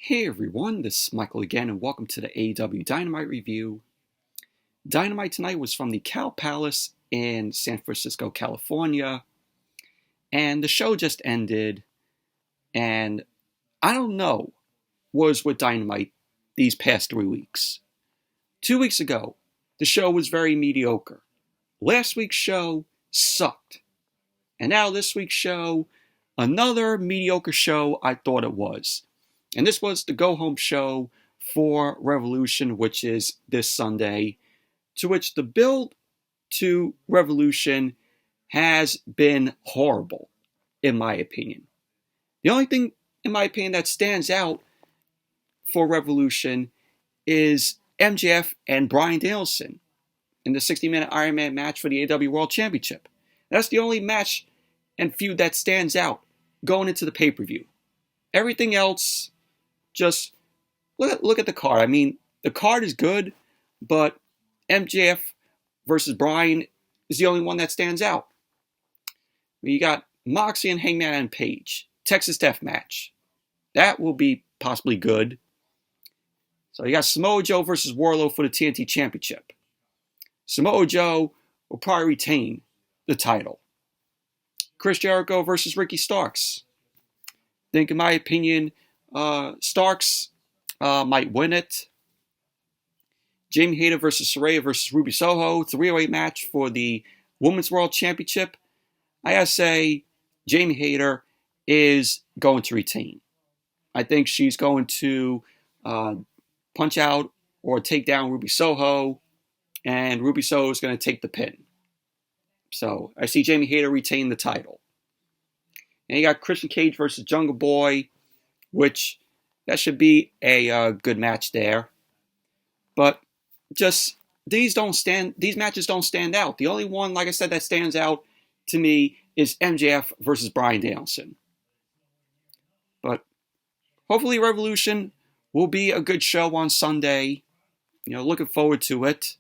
Hey everyone, this is Michael again, and welcome to the AEW Dynamite review. Dynamite tonight was from the Cow Palace in San Francisco, California, and the show just ended, and I don't know what was with Dynamite these past 3 weeks. 2 weeks ago, the show was very mediocre. Last week's show sucked. And now this week's show, another mediocre show I thought it was. And this was the go-home show for Revolution, which is this Sunday, to which the build to Revolution has been horrible, in my opinion. The only thing, in my opinion, that stands out for Revolution is MJF and Bryan Danielson in the 60-minute Iron Man match for the AEW World Championship. That's the only match and feud that stands out going into the pay-per-view. Everything else, just look at the card. I mean, the card is good, but MJF versus Bryan is the only one that stands out. You got Moxley and Hangman and Page. Texas Death Match. That will be possibly good. So you got Samoa Joe versus Wardlow for the TNT Championship. Samoa Joe will probably retain the title. Chris Jericho versus Ricky Starks. I think, in my opinion, Starks might win it. Jamie Hayter versus Saraya versus Ruby Soho. 3-way match for the Women's World Championship. I gotta say, Jamie Hayter is going to retain. I think she's going to punch out or take down Ruby Soho, and Ruby Soho is going to take the pin. So I see Jamie Hayter retain the title. And you got Christian Cage versus Jungle Boy, which that should be a good match there. But just these matches don't stand out. The only one, like I said, that stands out to me is MJF versus Bryan Danielson. But hopefully Revolution will be a good show on Sunday. Looking forward to it.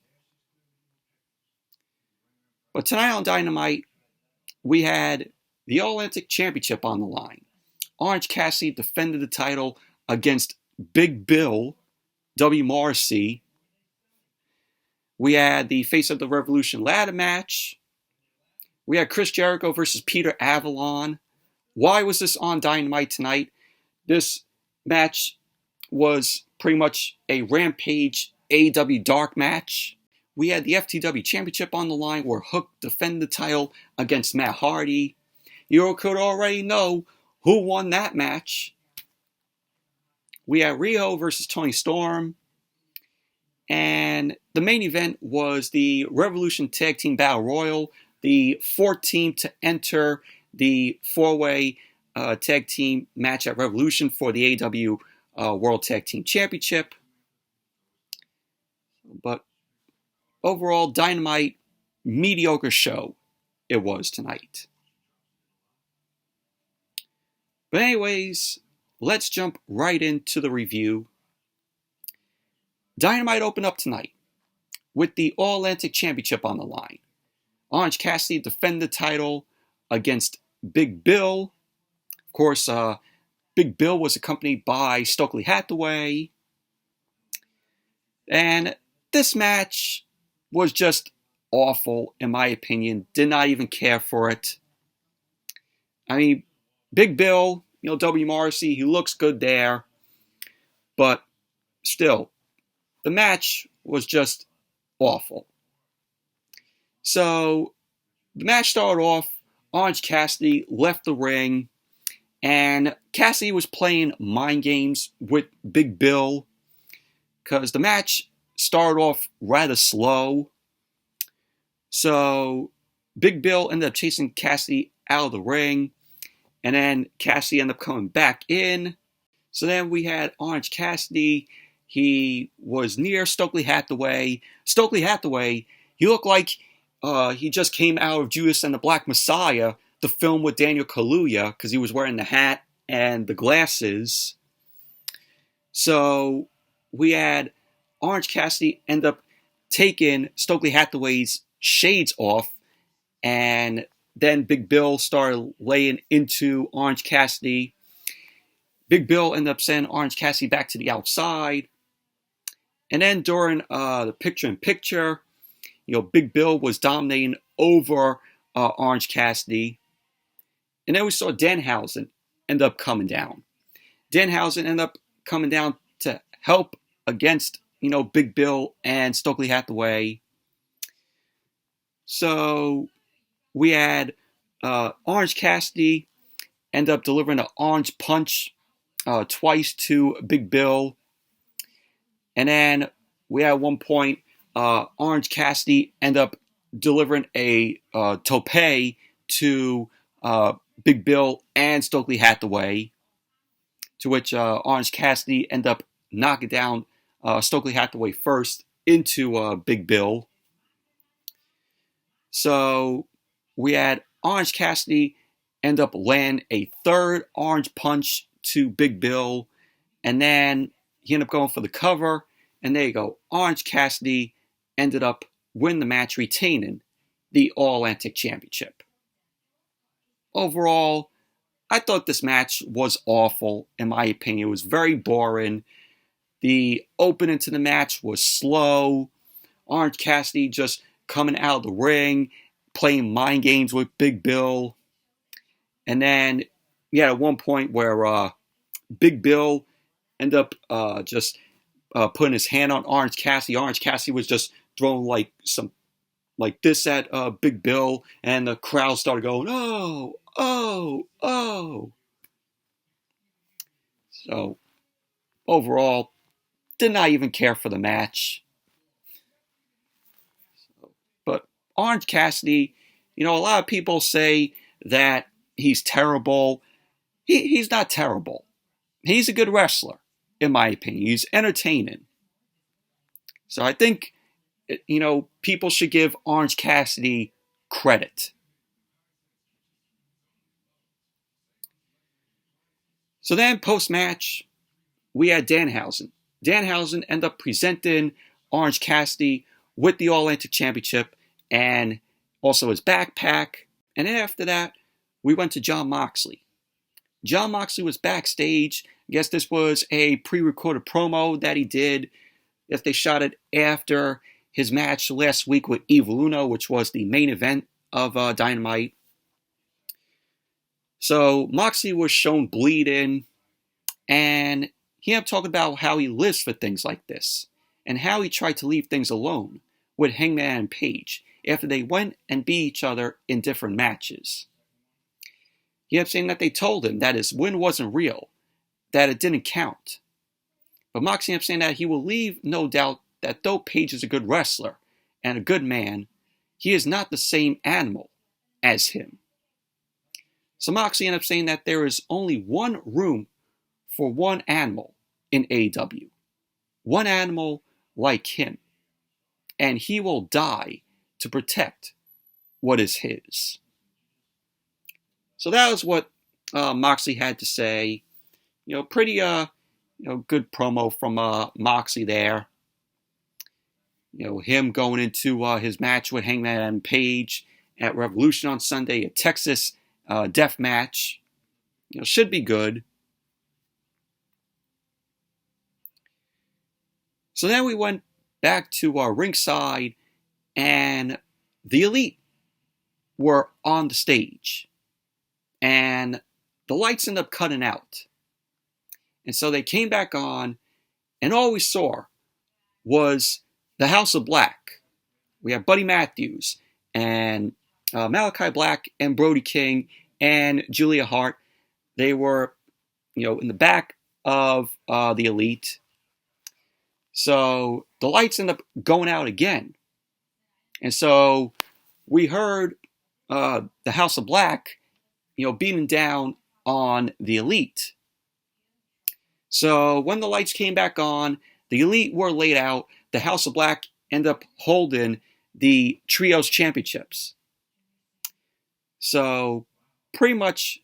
But tonight on Dynamite, we had the All-Atlantic Championship on the line. Orange Cassidy defended the title against Big Bill, W. Morrissey. We had the Face of the Revolution ladder match. We had Chris Jericho versus Peter Avalon. Why was this on Dynamite tonight? This match was pretty much a Rampage AEW Dark match. We had the FTW Championship on the line where Hook defended the title against Matt Hardy. You could already know who won that match. We had Riho versus Toni Storm. And the main event was the Revolution Tag Team Battle Royal. The fourth team to enter the 4-way tag team match at Revolution for the AEW World Tag Team Championship. But overall, Dynamite, mediocre show it was tonight. But anyways, let's jump right into the review. Dynamite opened up tonight with the All-Atlantic Championship on the line. Orange Cassidy defended the title against Big Bill. Of course, Big Bill was accompanied by Stokely Hathaway. And this match was just awful, in my opinion. Did not even care for it. I mean, Big Bill, W. Morrissey, he looks good there. But still, the match was just awful. So, the match started off, Orange Cassidy left the ring, and Cassidy was playing mind games with Big Bill, because the match started off rather slow. So, Big Bill ended up chasing Cassidy out of the ring, and then Cassidy ended up coming back in. So then we had Orange Cassidy. He was near Stokely Hathaway. Stokely Hathaway, he looked like he just came out of Judas and the Black Messiah, the film with Daniel Kaluuya, because he was wearing the hat and the glasses. So we had Orange Cassidy end up taking Stokely Hathaway's shades off, and then Big Bill started laying into Orange Cassidy. Big Bill ended up sending Orange Cassidy back to the outside. And then during the picture-in-picture, Big Bill was dominating over Orange Cassidy. And then we saw Danhausen end up coming down. Danhausen ended up coming down to help against, Big Bill and Stokely Hathaway. So we had Orange Cassidy end up delivering an orange punch twice to Big Bill. And then we had at one point, Orange Cassidy end up delivering a tope to Big Bill and Stokely Hathaway, to which Orange Cassidy end up knocking down Stokely Hathaway first into Big Bill. So we had Orange Cassidy end up landing a third orange punch to Big Bill, and then he ended up going for the cover, and there you go. Orange Cassidy ended up winning the match, retaining the All-Atlantic Championship. Overall, I thought this match was awful, in my opinion. It was very boring. The opening to the match was slow. Orange Cassidy just coming out of the ring, playing mind games with Big Bill. And then, at one point where Big Bill ended up just putting his hand on Orange Cassidy. Orange Cassidy was just throwing like this at Big Bill, and the crowd started going, oh, oh, oh. So, overall, did not even care for the match. But Orange Cassidy, a lot of people say that he's terrible. He's not terrible. He's a good wrestler, in my opinion. He's entertaining. So I think, people should give Orange Cassidy credit. So then, post-match, we had Danhausen. Danhausen ended up presenting Orange Cassidy with the All-Atlantic Championship and also his backpack. And then after that, we went to Jon Moxley. Jon Moxley was backstage. I guess this was a pre-recorded promo that he did. If they shot it after his match last week with Evil Uno, which was the main event of Dynamite. So Moxley was shown bleeding, and he ended up talking about how he lives for things like this, and how he tried to leave things alone with Hangman and Page after they went and beat each other in different matches. He kept saying that they told him that his win wasn't real, that it didn't count. But Moxley ended up saying that he will leave no doubt that though Page is a good wrestler and a good man, he is not the same animal as him. So Moxley ended up saying that there is only one room for one animal in AEW. One animal like him. And he will die to protect what is his. So that was what Moxley had to say. Pretty good promo from Moxley there. Him going into his match with Hangman and Page at Revolution on Sunday, a Texas death match. Should be good. So then we went back to our ringside, and the Elite were on the stage. And the lights ended up cutting out. And so they came back on, and all we saw was the House of Black. We have Buddy Matthews, and Malachi Black, and Brody King, and Julia Hart. They were, in the back of the Elite. So the lights end up going out again. And so we heard the House of Black, beating down on the Elite. So when the lights came back on, the Elite were laid out. The House of Black ended up holding the Trios Championships. So pretty much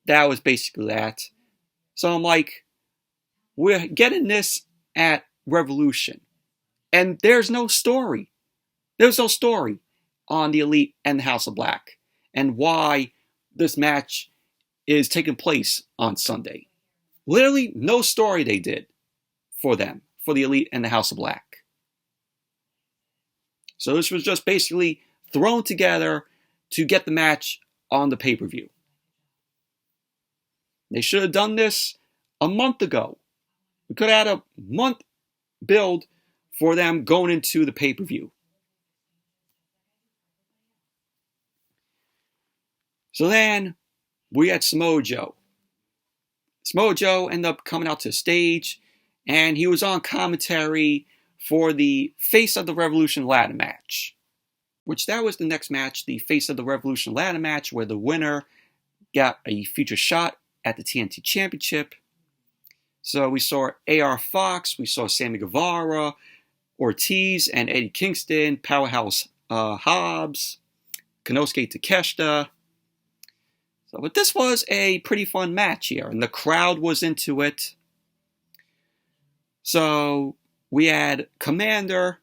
that was basically that. So I'm like, we're getting this at Revolution. And there's no story. There's no story on the Elite and the House of Black and why this match is taking place on Sunday. Literally no story they did for them, for the Elite and the House of Black. So this was just basically thrown together to get the match on the pay-per-view. They should have done this a month ago. We could have had a month build for them going into the pay-per-view. So then we had Samoa Joe. Samoa Joe ended up coming out to the stage, and he was on commentary for the Face of the Revolution ladder match, which that was the next match, the Face of the Revolution ladder match, where the winner got a future shot at the TNT Championship. So we saw AR Fox, we saw Sammy Guevara, Ortiz and Eddie Kingston, Powerhouse Hobbs, Konosuke Takeshita. But this was a pretty fun match here, and the crowd was into it. So we had Commander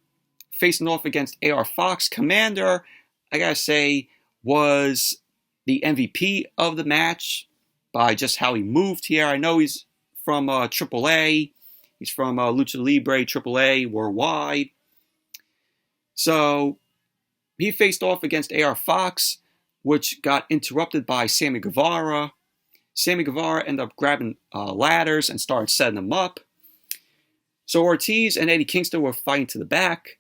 facing off against AR Fox. Commander, I gotta say, was the MVP of the match by just how he moved here. I know he's from AAA. He's from Lucha Libre, AAA, worldwide. So he faced off against AR Fox, which got interrupted by Sammy Guevara. Sammy Guevara ended up grabbing ladders and started setting them up. So Ortiz and Eddie Kingston were fighting to the back.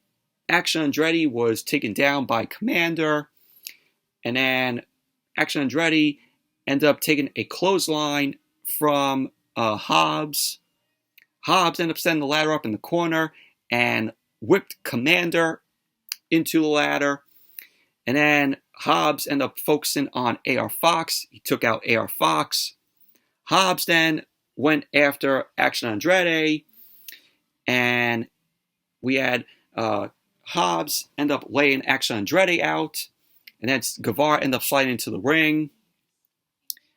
Action Andretti was taken down by Commander. And then Action Andretti ended up taking a clothesline from Hobbs. Hobbs ended up setting the ladder up in the corner and whipped Commander into the ladder. And then Hobbs ended up focusing on AR Fox. He took out AR Fox. Hobbs then went after Action Andretti. And we had Hobbs end up laying Action Andretti out. And then Guevara ended up sliding into the ring.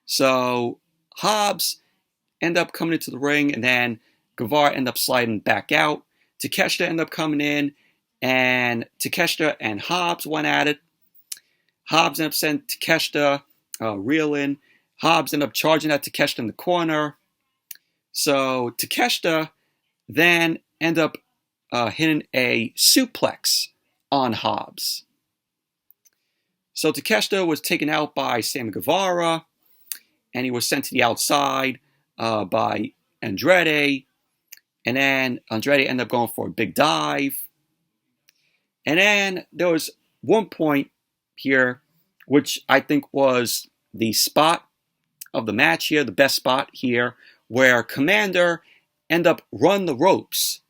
So Hobbs ended up coming into the ring. And then Guevara ended up sliding back out. Takeshita ended up coming in. And Takeshita and Hobbs went at it. Hobbs ended up sending Takeshita reeling. Hobbs ended up charging at Takeshita in the corner. So Takeshita then ended up hitting a suplex on Hobbs. So Takeshita was taken out by Sammy Guevara, and he was sent to the outside by Andretti. And then Andretti ended up going for a big dive. And then there was one point here, which I think was the spot of the match here, the best spot here, where Commander ended up running the ropes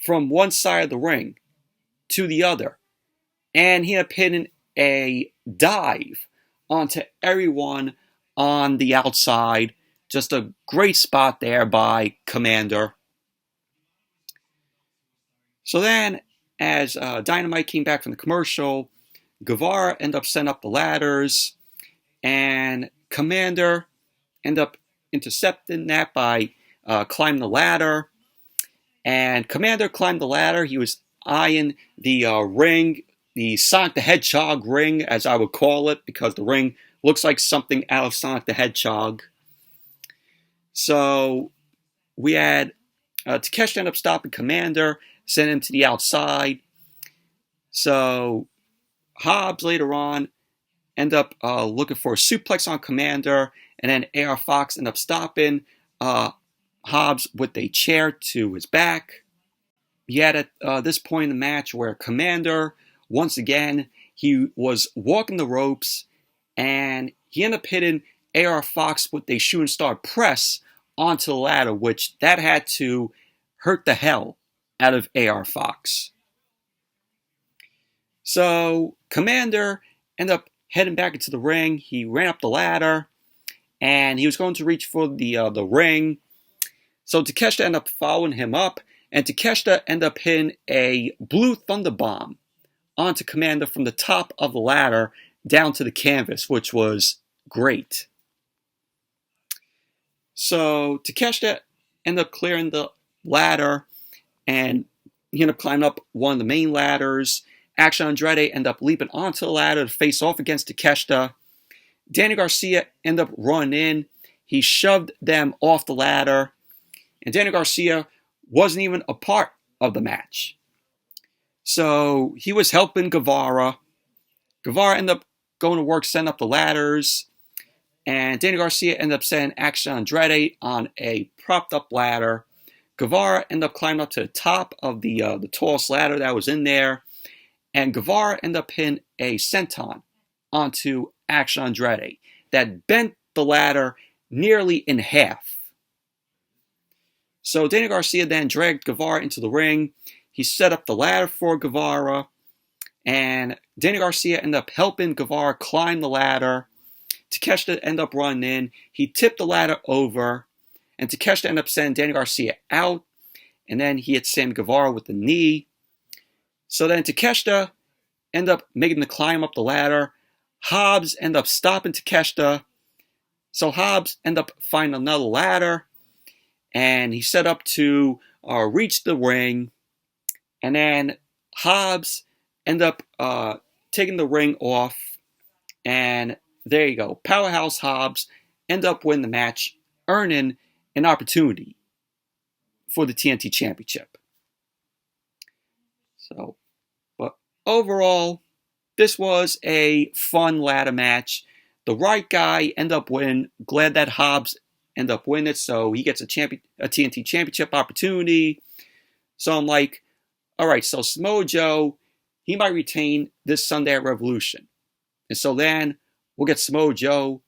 from one side of the ring to the other. And he ended up hitting a dive onto everyone on the outside. Just a great spot there by Commander. So then, as Dynamite came back from the commercial, Guevara ended up setting up the ladders, and Commander ended up intercepting that by climbing the ladder. And Commander climbed the ladder. He was eyeing the ring, the Sonic the Hedgehog ring, as I would call it, because the ring looks like something out of Sonic the Hedgehog. So we had Takeshita end up stopping Commander, sending him to the outside. So Hobbs later on ended up looking for a suplex on Commander, and then AR Fox ended up stopping Hobbs with a chair to his back. He had at this point in the match where Commander, once again, he was walking the ropes, and he ended up hitting AR Fox with a shooting star press onto the ladder, which that had to hurt the hell out of AR Fox. So Commander ended up heading back into the ring. He ran up the ladder, and he was going to reach for the ring. So Takeshita ended up following him up, and Takeshita ended up hitting a blue thunder bomb onto Commander from the top of the ladder down to the canvas, which was great. So Takeshita ended up clearing the ladder, and he ended up climbing up one of the main ladders. Action Andretti ended up leaping onto the ladder to face off against Takeshita. Danny Garcia ended up running in. He shoved them off the ladder. and Daniel Garcia wasn't even a part of the match. So he was helping Guevara. Guevara ended up going to work, setting up the ladders, and Daniel Garcia ended up setting Action Andretti on a propped up ladder. Guevara ended up climbing up to the top of the tallest ladder that was in there, and Guevara ended up hitting a senton onto Action Andretti that bent the ladder nearly in half. So Daniel Garcia then dragged Guevara into the ring. He set up the ladder for Guevara, and Daniel Garcia ended up helping Guevara climb the ladder. Takeshita ended up running in. He tipped the ladder over, and Takeshita ended up sending Daniel Garcia out, and then he hit Sammy Guevara with the knee. So then Takeshita ended up making the climb up the ladder. Hobbs ended up stopping Takeshita. So Hobbs ended up finding another ladder, and he set up to reach the ring. And then Hobbs ended up taking the ring off, and there you go. Powerhouse Hobbs ended up winning the match, earning an opportunity for the TNT Championship. So, but overall, this was a fun ladder match. The right guy ended up winning. Glad that Hobbs ended up winning it, so he gets a TNT Championship opportunity. So I'm like, all right, so Samoa Joe, he might retain this Sunday at Revolution. And so then we'll get Samoa Joe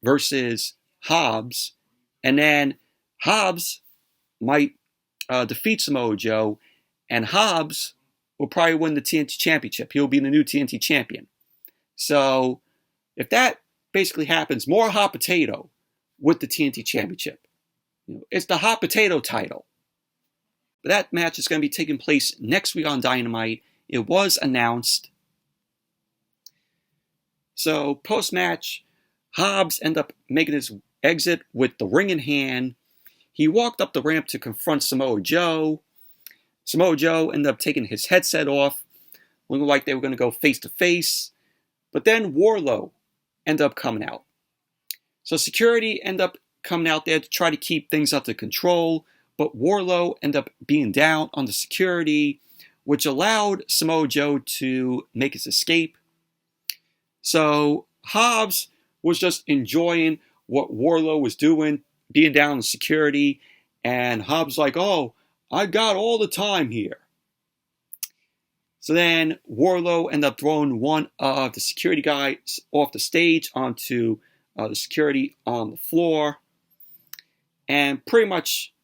versus Hobbs, and then Hobbs might defeat Samoa Joe, and Hobbs will probably win the TNT Championship. He'll be the new TNT Champion. So if that basically happens, more hot potato with the TNT Championship. It's the hot potato title. But that match is going to be taking place next week on Dynamite. It was announced. So post-match, Hobbs ended up making his exit with the ring in hand. He walked up the ramp to confront Samoa Joe. Samoa Joe ended up taking his headset off, looking like they were going to go face-to-face. But then Wardlow ended up coming out. So security ended up coming out there to try to keep things under control, but Wardlow ended up being down on the security, which allowed Samoa Joe to make his escape. So Hobbs was just enjoying what Wardlow was doing, being down on security, and Hobbs like, oh, I got all the time here. So then Wardlow ended up throwing one of the security guys off the stage onto the security on the floor. And pretty much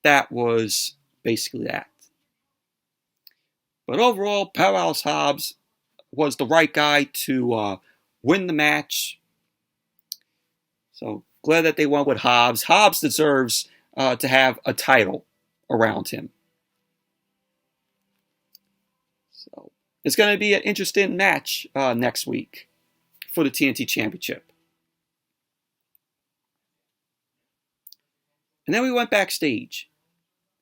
that was basically that. But overall, Powerhouse Hobbs was the right guy to win the match. So glad that they went with Hobbs. Hobbs deserves to have a title around him. So it's going to be an interesting match next week for the TNT Championship. And then we went backstage,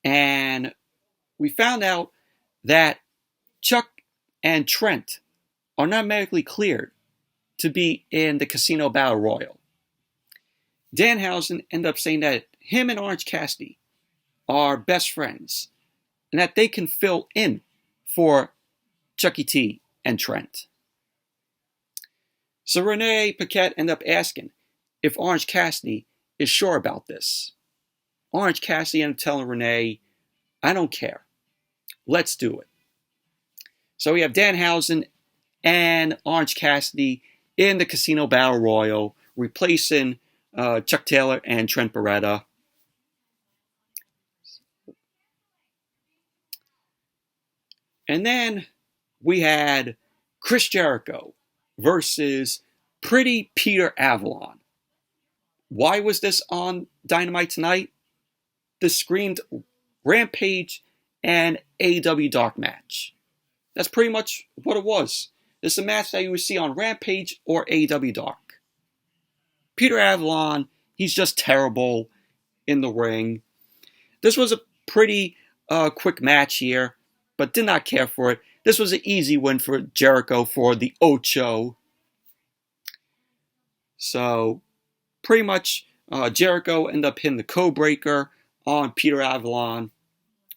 and we found out that Chuck and Trent are not medically cleared to be in the Casino Battle Royal. Danhausen ended up saying that him and Orange Cassidy are best friends, and that they can fill in for Chucky T and Trent. So Renee Paquette ended up asking if Orange Cassidy is sure about this. Orange Cassidy ended up telling Renee, I don't care. Let's do it. So we have Danhausen and Orange Cassidy in the Casino Battle Royal, replacing Chuck Taylor and Trent Beretta. And then we had Chris Jericho versus Pretty Peter Avalon. Why was this on Dynamite tonight? This screamed Rampage and AEW Dark match. That's pretty much what it was. This is a match that you would see on Rampage or AEW Dark. Peter Avalon, he's just terrible in the ring. This was a pretty quick match here, but did not care for it. This was an easy win for Jericho for the Ocho. So, pretty much Jericho ended up hitting the code breaker on Peter Avalon,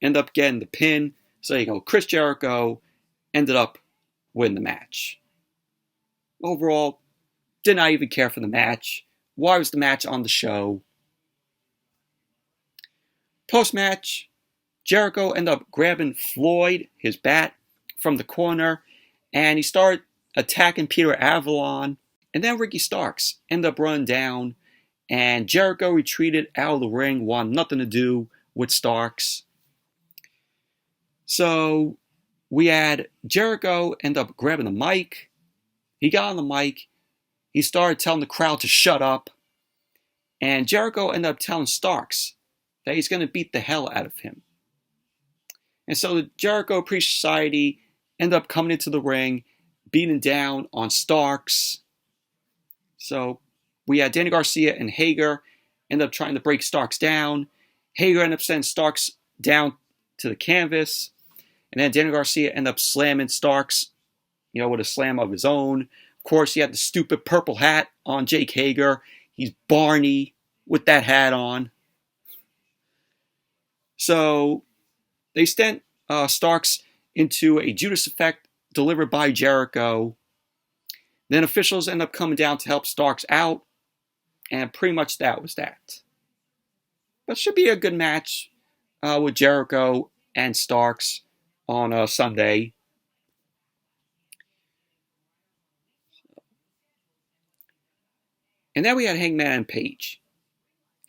ended up getting the pin. So, Chris Jericho ended up winning the match. Overall, did not even care for the match. Why was the match on the show? Post-match, Jericho ended up grabbing Floyd, his bat, from the corner, and he started attacking Peter Avalon. And then Ricky Starks ended up running down, and Jericho retreated out of the ring, wanted nothing to do with Starks. So we had Jericho end up grabbing the mic. He got on the mic. He started telling the crowd to shut up. And Jericho ended up telling Starks that he's going to beat the hell out of him. And so the Jericho Appreciation Society ended up coming into the ring, beating down on Starks. So we had Danny Garcia and Hager end up trying to break Starks down. Hager ended up sending Starks down to the canvas. And then Danny Garcia ended up slamming Starks, with a slam of his own. Of course, he had the stupid purple hat on Jake Hager. He's Barney with that hat on. So they sent Starks into a Judas effect delivered by Jericho. Then officials end up coming down to help Starks out. And pretty much that was that. But should be a good match with Jericho and Starks on Sunday. And then we had Hangman and Page.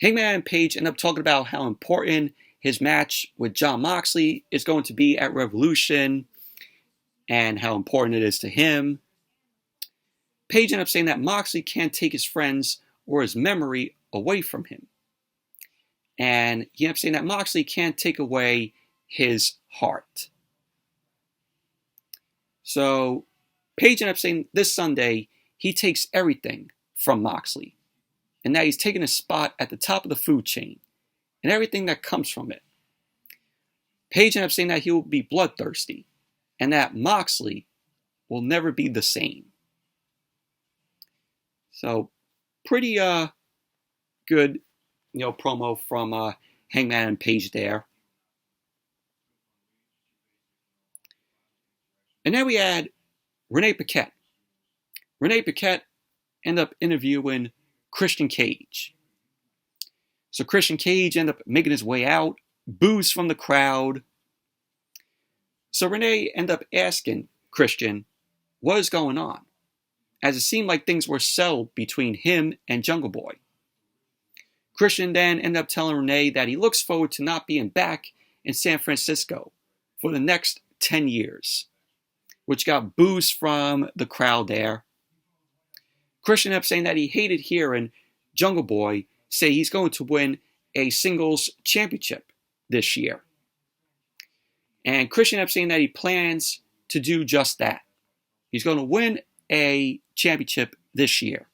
Hangman and Page end up talking about how important his match with Jon Moxley is going to be at Revolution and how important it is to him. Page ended up saying that Moxley can't take his friends or his memory away from him. And he ended up saying that Moxley can't take away his heart. So Page ended up saying this Sunday he takes everything from Moxley. And that he's taking a spot at the top of the food chain and everything that comes from it. Page ended up saying that he will be bloodthirsty and that Moxley will never be the same. So, pretty good, promo from Hangman and Page there. And then we had Renee Paquette. Renee Paquette ended up interviewing Christian Cage. So Christian Cage ended up making his way out, boos from the crowd. So Renee ended up asking Christian what is going on, as it seemed like things were settled between him and Jungle Boy. Christian then ended up telling Renee that he looks forward to not being back in San Francisco for the next 10 years, which got boos from the crowd there. Christian ended up saying that he hated hearing Jungle Boy say he's going to win a singles championship this year. And Christian ended up saying that he plans to do just that. He's going to win a championship this year.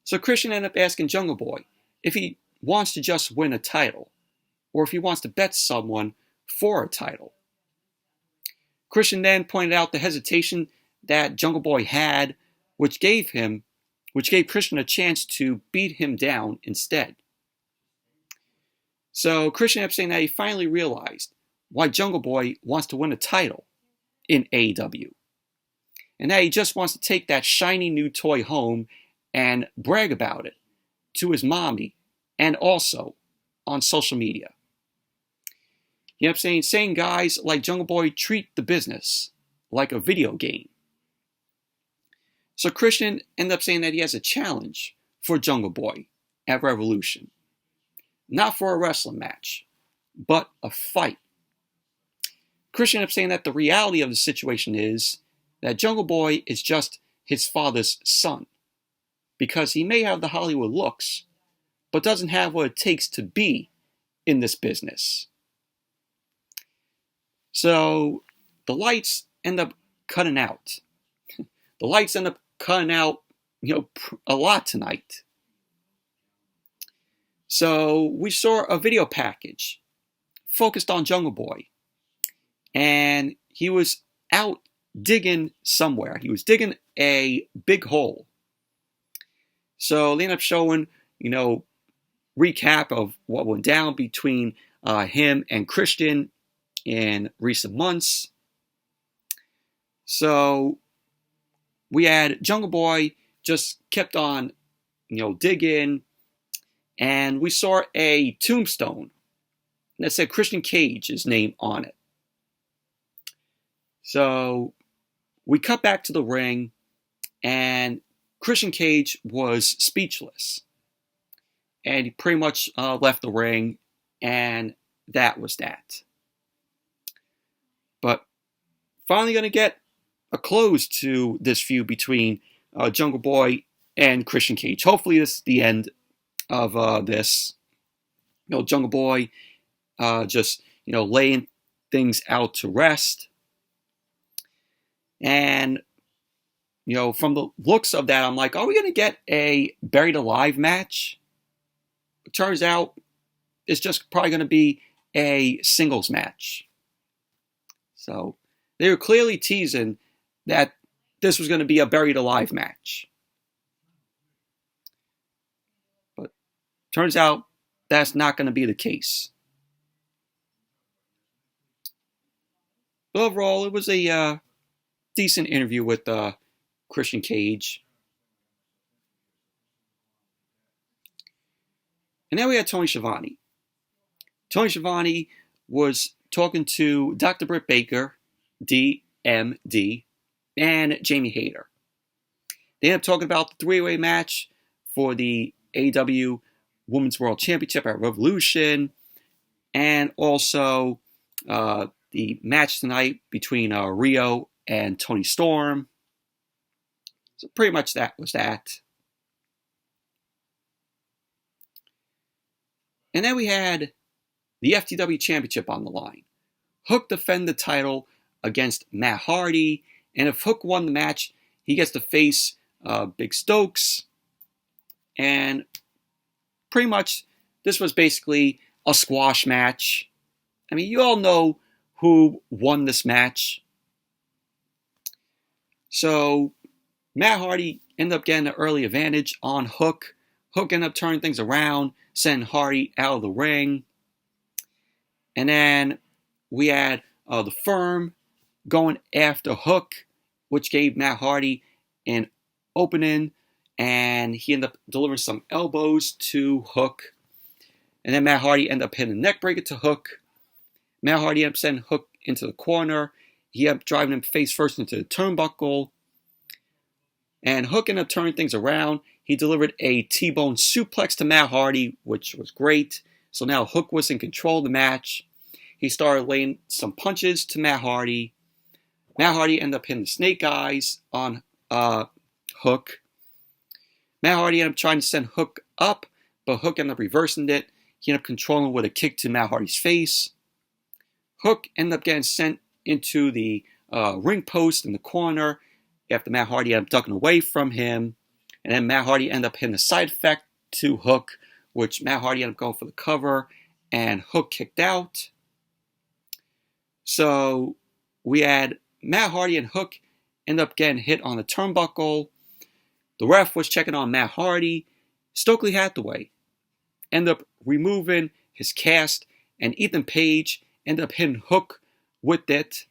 So Christian ended up asking Jungle Boy if he wants to just win a title or if he wants to bet someone for a title. Christian then pointed out the hesitation that Jungle Boy had, which gave Christian a chance to beat him down instead. So Christian ended up saying that he finally realized why Jungle Boy wants to win a title in AEW. And that he just wants to take that shiny new toy home and brag about it to his mommy and also on social media. He ended up saying guys like Jungle Boy treat the business like a video game. So Christian ended up saying that he has a challenge for Jungle Boy at Revolution. Not for a wrestling match, but a fight. Christian ended up saying that the reality of the situation is that Jungle Boy is just his father's son, because he may have the Hollywood looks, but doesn't have what it takes to be in this business. So the lights end up cutting out. The lights end up cutting out, a lot tonight. So we saw a video package focused on Jungle Boy. And he was out digging somewhere. He was digging a big hole. So they ended up showing, recap of what went down between him and Christian in recent months. So we had Jungle Boy just kept on, digging, and we saw a tombstone that said Christian Cage's name on it. So we cut back to the ring, and Christian Cage was speechless. And he pretty much left the ring, and that was that. But finally going to get a close to this feud between Jungle Boy and Christian Cage. Hopefully this is the end of this. Jungle Boy just, laying things out to rest. And, from the looks of that, I'm like, are we going to get a Buried Alive match? It turns out it's just probably going to be a singles match. So they were clearly teasing that this was going to be a Buried Alive match. But turns out that's not going to be the case. But overall, it was a decent interview with Christian Cage. And then we had Tony Schiavone. Tony Schiavone was talking to Dr. Britt Baker, DMD, and Jamie Hayter. They ended up talking about the three-way match for the AEW Women's World Championship at Revolution, and also the match tonight between Riho and Toni Storm. So pretty much that was that. And then we had the FTW Championship on the line. Hook defended the title against Matt Hardy, and if Hook won the match, he gets to face Big Stokes. And pretty much this was basically a squash match. I mean, you all know who won this match. So Matt Hardy ended up getting an early advantage on Hook. Hook ended up turning things around, sending Hardy out of the ring. And then we had the Firm going after Hook, which gave Matt Hardy an opening, and he ended up delivering some elbows to Hook. And then Matt Hardy ended up hitting a neck breaker to Hook. Matt Hardy ended up sending Hook into the corner. He ended up driving him face first into the turnbuckle. And Hook ended up turning things around. He delivered a T-bone suplex to Matt Hardy, which was great. So now Hook was in control of the match. He started laying some punches to Matt Hardy. Matt Hardy ended up hitting the snake eyes on Hook. Matt Hardy ended up trying to send Hook up, but Hook ended up reversing it. He ended up controlling with a kick to Matt Hardy's face. Hook ended up getting sent into the ring post in the corner after Matt Hardy ended up ducking away from him. And then Matt Hardy ended up hitting a side effect to Hook, which Matt Hardy ended up going for the cover, and Hook kicked out. So we had Matt Hardy and Hook end up getting hit on the turnbuckle. The ref was checking on Matt Hardy. Stokely Hathaway ended up removing his cast, and Ethan Page ended up hitting Hook with it.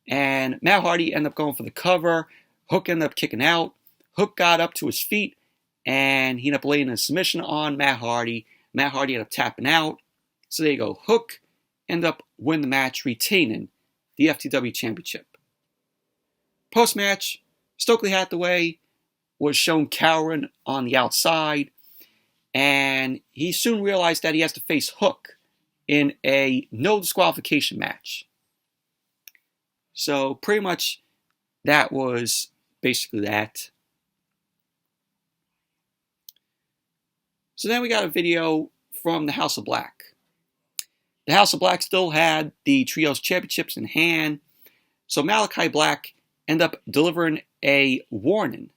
And Matt Hardy ended up going for the cover. Hook ended up kicking out. Hook got up to his feet, and he ended up laying a submission on Matt Hardy. Matt Hardy ended up tapping out. So there you go. Hook ended up winning the match, retaining the FTW Championship. Post-match, Stokely Hathaway was shown cowering on the outside, and he soon realized that he has to face Hook in a no disqualification match. So pretty much that was basically that. So then we got a video from the House of Black. The House of Black still had the Trios Championships in hand, so Malachi Black ended up delivering a warning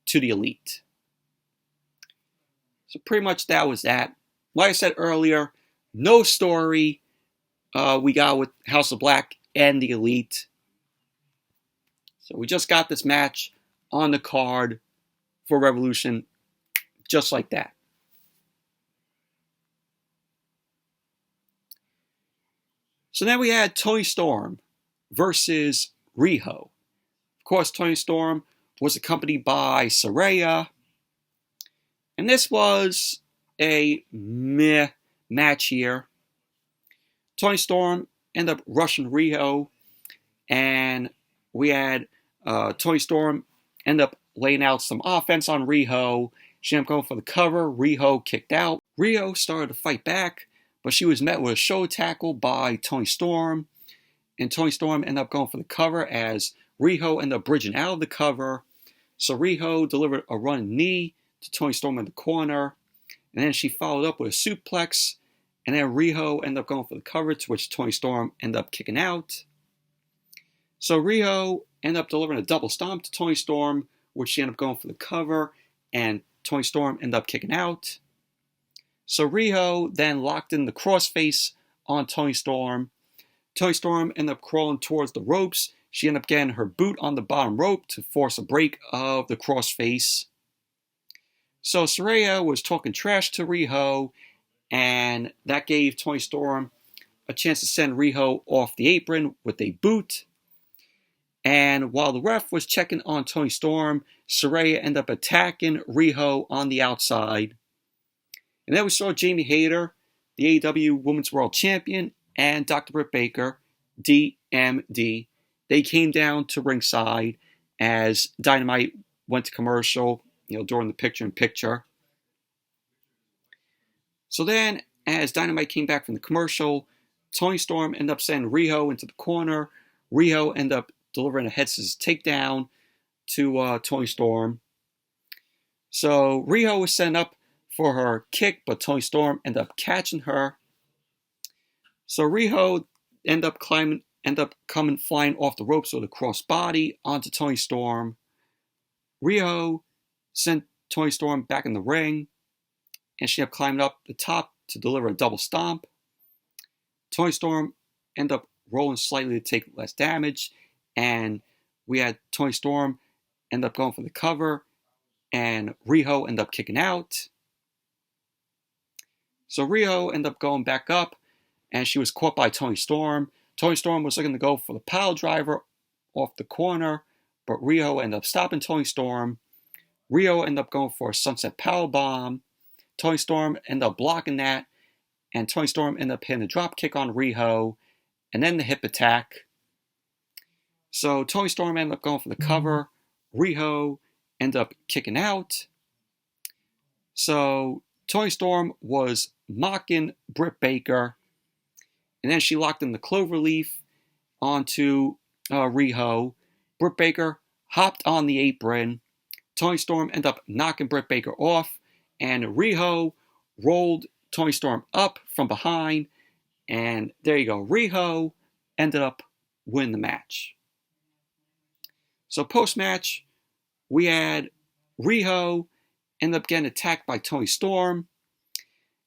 to the Elite. So pretty much that was that. Like I said earlier, no story we got with House of Black and the Elite. So we just got this match on the card for Revolution, just like that. So then we had Toni Storm versus Riho. Of course, Toni Storm was accompanied by Saraya. And this was a meh match here. Toni Storm ended up rushing Riho. And we had Toni Storm end up laying out some offense on Riho. She ended up going for the cover. Riho kicked out. Riho started to fight back, but she was met with a show tackle by Toni Storm. And Toni Storm ended up going for the cover as Riho ended up bridging out of the cover. So Riho delivered a running knee to Toni Storm in the corner. And then she followed up with a suplex. And then Riho ended up going for the cover, to which Toni Storm ended up kicking out. So Riho ended up delivering a double stomp to Toni Storm, which she ended up going for the cover, and Toni Storm ended up kicking out. So Riho then locked in the crossface on Toni Storm. Toni Storm ended up crawling towards the ropes. She ended up getting her boot on the bottom rope to force a break of the crossface. So Saraya was talking trash to Riho, and that gave Toni Storm a chance to send Riho off the apron with a boot. And while the ref was checking on Toni Storm, Saraya ended up attacking Riho on the outside. And then we saw Jamie Hayter, the AEW Women's World Champion, and Dr. Britt Baker, DMD. They came down to ringside as Dynamite went to commercial, during the picture-in-picture. So then, as Dynamite came back from the commercial, Toni Storm ended up sending Riho into the corner. Riho ended up delivering a head scissors takedown to Toni Storm. So Riho was setting up for her kick, but Toni Storm ended up catching her. So Riho ended up coming flying off the ropes with a crossbody onto Toni Storm. Riho sent Toni Storm back in the ring, and she ended up climbing up the top to deliver a double stomp. Toni Storm ended up rolling slightly to take less damage, and we had Toni Storm end up going for the cover, and Riho ended up kicking out. So Riho ended up going back up, and she was caught by Toni Storm. Toni Storm was looking to go for the pile driver off the corner, but Riho ended up stopping Toni Storm. Riho ended up going for a sunset powerbomb. Toni Storm ended up blocking that, and Toni Storm ended up hitting a drop kick on Riho, and then the hip attack. So Toni Storm ended up going for the cover. Riho ended up kicking out. So Toni Storm was mocking Britt Baker, and then she locked in the cloverleaf onto Riho. Britt Baker hopped on the apron. Toni Storm ended up knocking Britt Baker off, and Riho rolled Toni Storm up from behind, and there you go. Riho ended up winning the match. So post-match, we had Riho end up getting attacked by Toni Storm,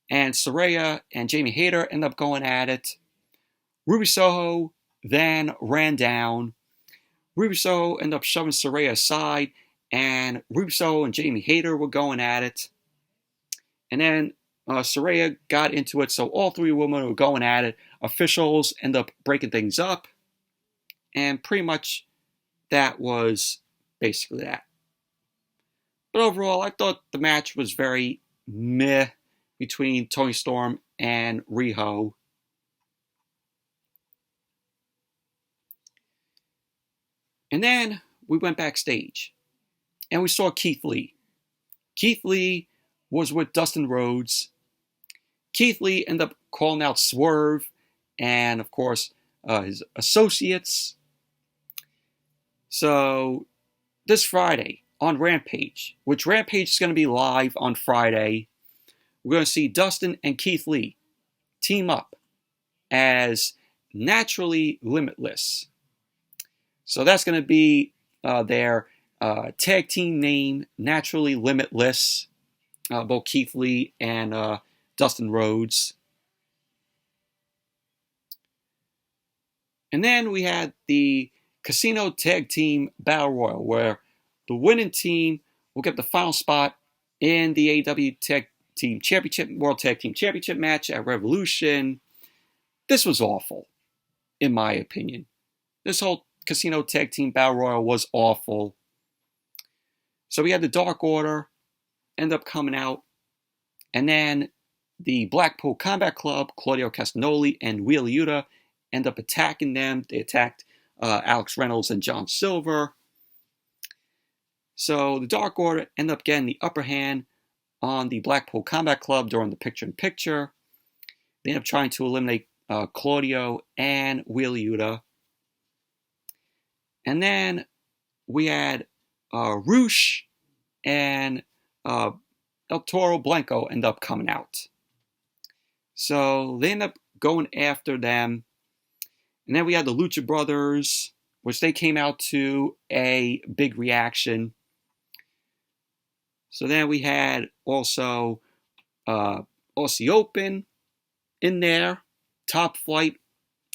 and Saraya and Jamie Hayter end up going at it. Ruby Soho then ran down. Ruby Soho ended up shoving Saraya aside, and Ruby Soho and Jamie Hayter were going at it. And then Saraya got into it, so all three women were going at it. Officials ended up breaking things up, and pretty much that was basically that. But overall, I thought the match was very meh between Toni Storm and Riho. And then we went backstage, and we saw Keith Lee. Keith Lee was with Dustin Rhodes. Keith Lee ended up calling out Swerve and, of course, his associates. So this Friday on Rampage, which Rampage is going to be live on Friday, we're going to see Dustin and Keith Lee team up as Naturally Limitless. So that's going to be their tag team name, Naturally Limitless, both Keith Lee and Dustin Rhodes. And then we had the Casino Tag Team Battle Royal, where the winning team will get the final spot in the AEW Tag Team Championship, World Tag Team Championship match at Revolution. This was awful. in my opinion. This whole Casino Tag Team Battle Royal was awful. So we had the Dark Order end up coming out, and then the Blackpool Combat Club, Claudio Castagnoli and Wheeler Yuta, end up attacking them. They attacked Alex Reynolds and John Silver. So the Dark Order end up getting the upper hand on the Blackpool Combat Club during the picture-in-picture. They end up trying to eliminate Claudio and Wheeler Yuta. And then we had Rush and El Toro Blanco end up coming out. So they end up going after them. And then we had the Lucha Brothers, which they came out to a big reaction. So then we had also Aussie Open in there. Top Flight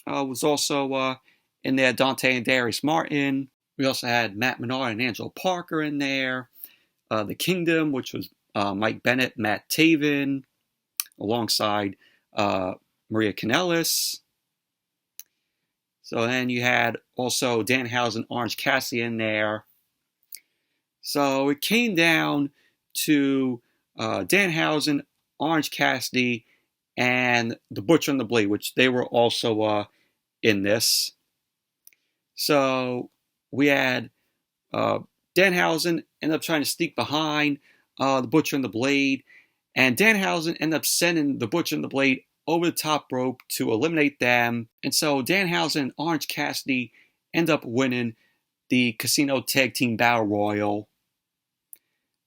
was also in there. Dante and Darius Martin. We also had Matt Menard and Angelo Parker in there. The Kingdom, which was Mike Bennett, Matt Taven, alongside Maria Kanellis. So then you had also Danhausen, Orange Cassidy in there. So it came down to Danhausen, Orange Cassidy, and the Butcher and the Blade, which they were also in this. So we had Danhausen end up trying to sneak behind the Butcher and the Blade, and Danhausen ended up sending the Butcher and the Blade over the top rope to eliminate them. And so Danhausen and Orange Cassidy end up winning the Casino Tag Team Battle Royal.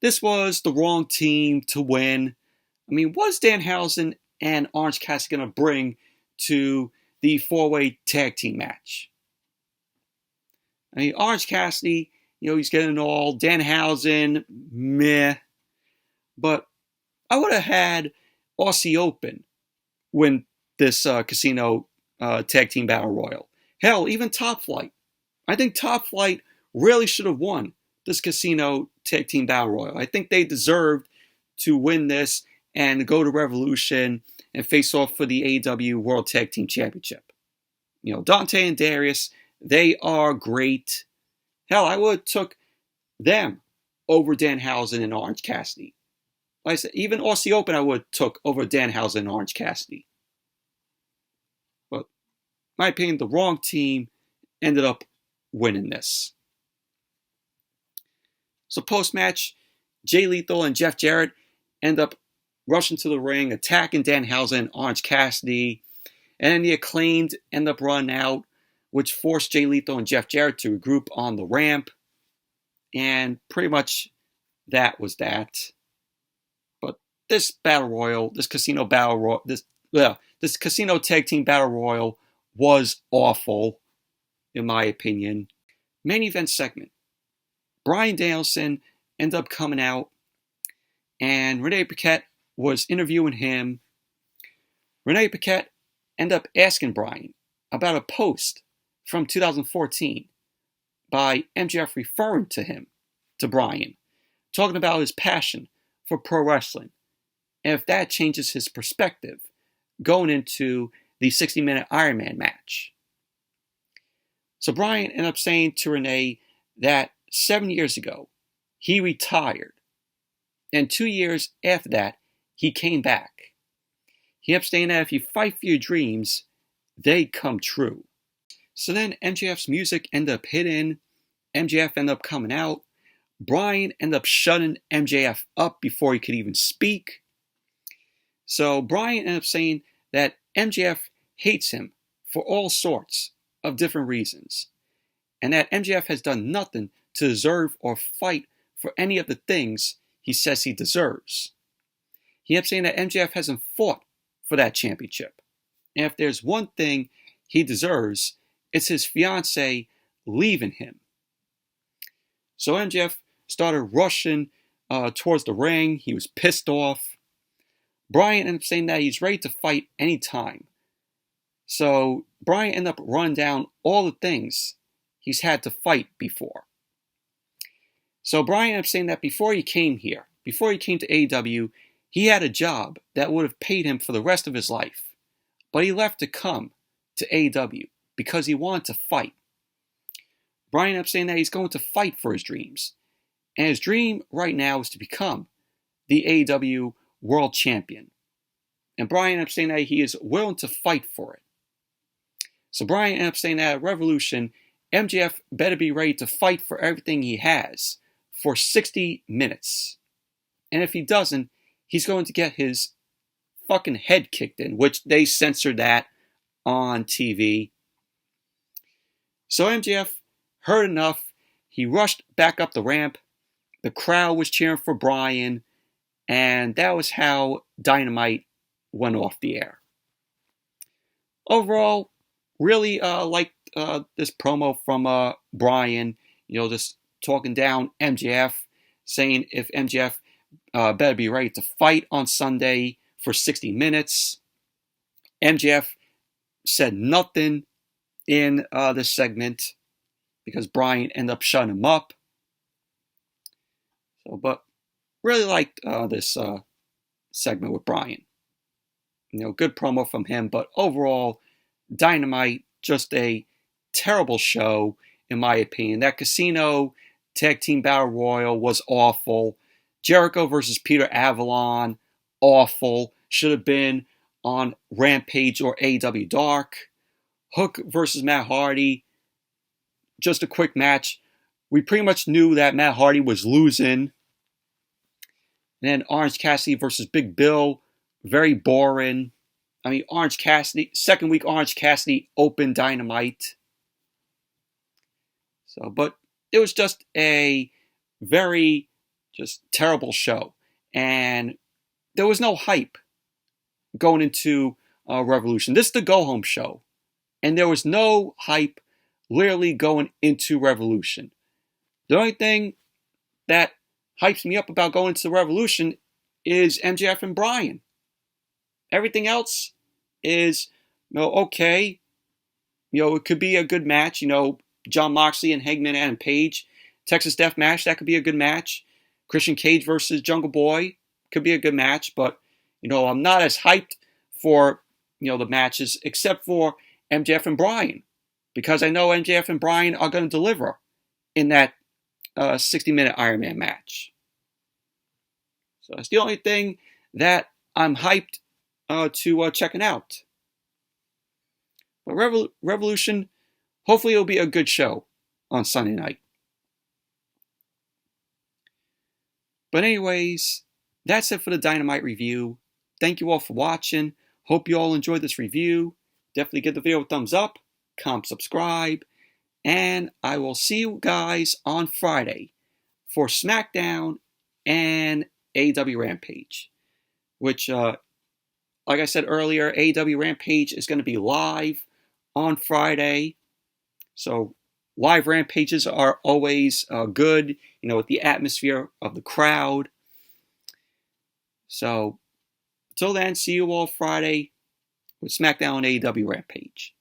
This was the wrong team to win. I mean, was Danhausen and Orange Cassidy going to bring to the four-way tag team match? I mean, Orange Cassidy, he's getting all. Danhausen, meh. But I would have had Aussie Open win this Casino Tag Team Battle Royal. Hell, even Top Flight. I think Top Flight really should have won this Casino Tag Team Battle Royal. I think they deserved to win this and go to Revolution and face off for the AEW World Tag Team Championship. Dante and Darius, they are great. Hell, I would have took them over Danhausen and Orange Cassidy. Like I said, even Aussie Open I would have took over Danhausen and Orange Cassidy. But, in my opinion, the wrong team ended up winning this. So post-match, Jay Lethal and Jeff Jarrett end up rushing to the ring, attacking Danhausen and Orange Cassidy. And then the Acclaimed end up running out, which forced Jay Lethal and Jeff Jarrett to regroup on the ramp. And pretty much that was that. But this Battle Royal, this Casino Tag Team Battle Royal was awful, in my opinion. Main event segment. Bryan Danielson ended up coming out, and Renee Paquette was interviewing him. Renee Paquette ended up asking Bryan about a post from 2014 by MJF referring to Bryan, talking about his passion for pro wrestling, and if that changes his perspective going into the 60-minute Iron Man match. So Bryan ended up saying to Renee that 7 years ago, he retired. And 2 years after that, he came back. He ended up saying that if you fight for your dreams, they come true. So then MJF's music ended up hitting. MJF ended up coming out. Bryan ended up shutting MJF up before he could even speak. So Bryan ended up saying that MJF hates him for all sorts of different reasons, and that MJF has done nothing to deserve or fight for any of the things he says he deserves. He ended up saying that MJF hasn't fought for that championship, and if there's one thing he deserves, it's his fiancée leaving him. So MJF started rushing towards the ring. He was pissed off. Bryan ended up saying that he's ready to fight anytime. So Bryan ended up running down all the things he's had to fight before. So Bryan ended up saying that before he came here, before he came to AEW, he had a job that would have paid him for the rest of his life. But he left to come to AEW because he wanted to fight. Bryan ended up saying that he's going to fight for his dreams. And his dream right now is to become the AEW World Champion. And Bryan ended up saying that he is willing to fight for it. So Bryan ended up saying that at Revolution, MJF better be ready to fight for everything he has for 60 minutes. And if he doesn't, he's going to get his fucking head kicked in, which they censored that on TV. So MJF heard enough. He rushed back up the ramp. The crowd was cheering for Bryan. And that was how Dynamite went off the air. Overall, really liked this promo from Bryan. Just talking down MJF, saying if MJF better be ready to fight on Sunday for 60 minutes. MJF said nothing in this segment because Bryan ended up shutting him up. But really liked this segment with Bryan. Good promo from him, but overall, Dynamite, just a terrible show, in my opinion. That Casino Tag Team Battle Royal was awful. Jericho versus Peter Avalon, awful. Should have been on Rampage or AEW Dark. Hook versus Matt Hardy, just a quick match. We pretty much knew that Matt Hardy was losing. And then Orange Cassidy versus Big Bill, very boring. I mean, Orange Cassidy, second week Orange Cassidy opened Dynamite. But it was just a very terrible show. And there was no hype going into Revolution. This is the go-home show. And there was no hype literally going into Revolution. The only thing that hypes me up about going to Revolution is MJF and Bryan. Everything else is, okay. It could be a good match. John Moxley and Hangman Adam Page. Texas Death Match, that could be a good match. Christian Cage versus Jungle Boy could be a good match. But, I'm not as hyped for, the matches except for MJF and Bryan. Because I know MJF and Bryan are going to deliver in that 60-minute Iron Man match. So that's the only thing that I'm hyped to checking out. But Revolution, hopefully it'll be a good show on Sunday night. But anyways, that's it for the Dynamite review. Thank you all for watching. Hope you all enjoyed this review. Definitely give the video a thumbs up, comment, subscribe, and I will see you guys on Friday for SmackDown and AEW Rampage, which, like I said earlier, AEW Rampage is going to be live on Friday. So live Rampages are always good, with the atmosphere of the crowd. So, till then, see you all Friday with SmackDown and AEW Rampage.